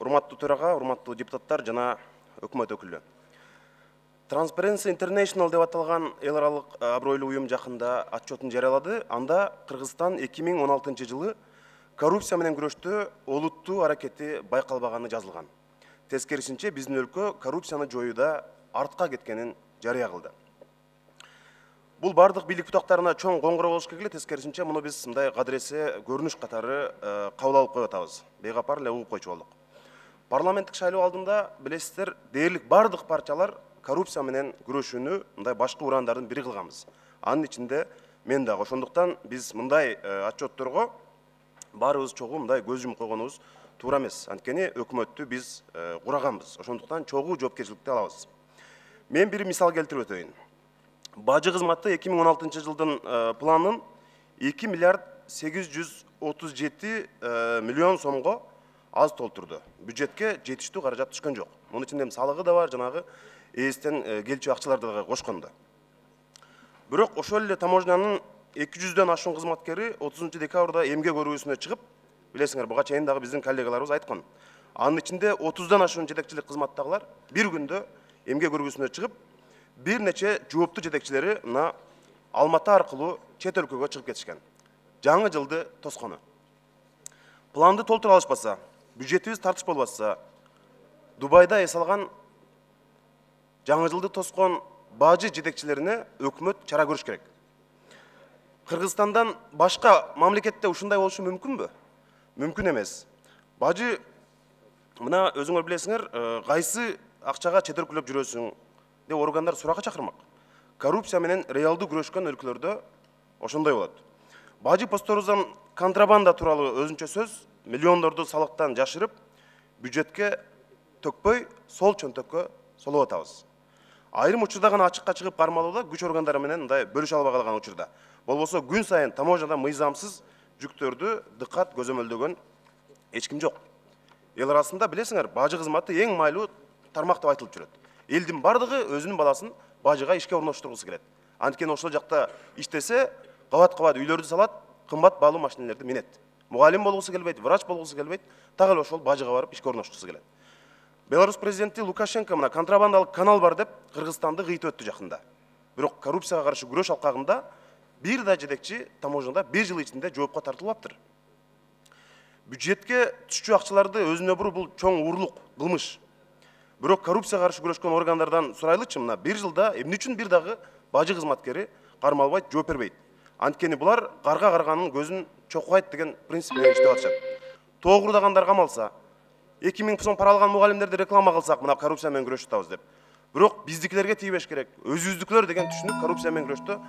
Урматтуу төрага, урматтуу депутаттар жана өкмөт өкүлү. Transparency International деп аталган эл аралык абройлуу уюм жакында отчетун жарыялады. Анда Кыргызстан 2016 жылы коррупция менен күрөштө олуттуу аракети байкалбаганы жазылган. Тескерисинче биздин өлкө коррупцияны жоюуда артка кеткенин жарыя кылды. Бул бардык бийлик бутактарына чоң коңгуроо болуш керек эле. Тескерисинче муну биз мындай кадыресе көрүнүш катары кабыл алып коюп атабыз. Бейгапар эле угуп койчу болдук. Парламенттик шайлоо алдында билесиздер, дээрлик бардык партиялар коррупция менен күрөшүүнү мындай башкы урандардын бири кылганбыз. Анын ичинде мен дагы. Ошондуктан биз мындай отчетторго баарыбыз чогуу мындай көз жумуп койгонубуз туура эмес. Анткени өкмөттү биз кураганбыз. Ошондуктан чогуу жоопкерчиликти алабыз. Мен бир мисал келтирип өтөйүн. Бажы кызматы 2016 жылдын планын 2 миллиард 837 миллион сомго аз толтурду. Бюджетке жетиштүү каражат түшкөн жок. Мунун ичинде салыгы да бар, жанагы ээстен келчү акчаларды да кошконду. Бирок ошол эле таможнянын 200дөн ашуун кызматкери 30 декабрда эмгек өрүүсүнө чыгып, билесиңер, буга чейин дагы биздин коллегаларыбыз айткан. Анын ичинде 30дан ашуун жетекчилик кызматтагылар бир күндө эмгек өрүүсүнө чыгып, бир нече жооптуу жетекчилери мына Алматы аркылуу чет өлкөгө чыгып кетишкен. Жаңы жылды тоскону. Планды толтура алышпаса, бюджетибиз тартыш болбаса, Дубайда эс алган жаңы жылды тоскон бажы жетекчилерине өкмөт чара көрүш керек. Кыргызстандан башка мамлекетте ушундай болушу мүмкүнбү? Мүмкүн эмес. Бажы мына өзүңөр билесиңер, кайсы акчага чет өлкөлөп жүрөсүң деп органдар суракка чакырмак. Коррупция менен реалдуу күрөшкөн өлкөлөрдө ошондой болот. Бажы посторубуздан контрабанда тууралуу өзүнчө сөз, миллиондорду салыктан жашырып, бюджетке төкпөй, сол чөнтөккө солоп атабыз. Айрым учурда гана ачыкка чыгып кармалууда күч органдары менен мындай бөлүшө албай калган учурда. Болбосо күн сайын таможняда мыйзамсыз жүктөрдү дыккат көзөмөлдөгөн эч ким жок. Эл арасында билесиңер, бажы кызматы эң майлуу тармак деп айтылып жүрөт. Элдин бардыгы өзүнүн баласын бажыга ишке орноштургусу келет. Анткени ошол жакта иштесе, кабат-кабат үйлөрдү салат, кымбат баалуу машинелерди минет. Мугалим болгусу келбейт, врач болгусу келбейт, так эле ошол бажыга барып ишке орноштургусу келет. Беларусь президенти Лукашенко мына контрабандалык канал бар деп Кыргызстанды кыйтып өттү жакында. Бирок коррупцияга каршы күрөш алкагында бир да жетекчи таможняда 1 жыл ичинде жоопко тартылбаптыр. Бюджетке түшчү акчаларды өзүнө буруп бул чоң уурлук, кылмыш. Бирок коррупцияга каршы күрөшкөн органдардан сурайлычы, мына 1 жылда эмне үчүн бир дагы бажы кызматкери кармалбайт, жооп бербейт? Анткени булар карга карганын көзүн чокугайт деген принцип менен иштеп атышат. Тоогурдагандар камалса, 2000 сом пара алган мугалимдерди реклама кылсак, мына коррупция менен күрөшүп атабыз деп. Бирок биздикилерге тийбеш керек. Өзүбүздүкүлөр деген түшүнүк коррупция менен күрөштө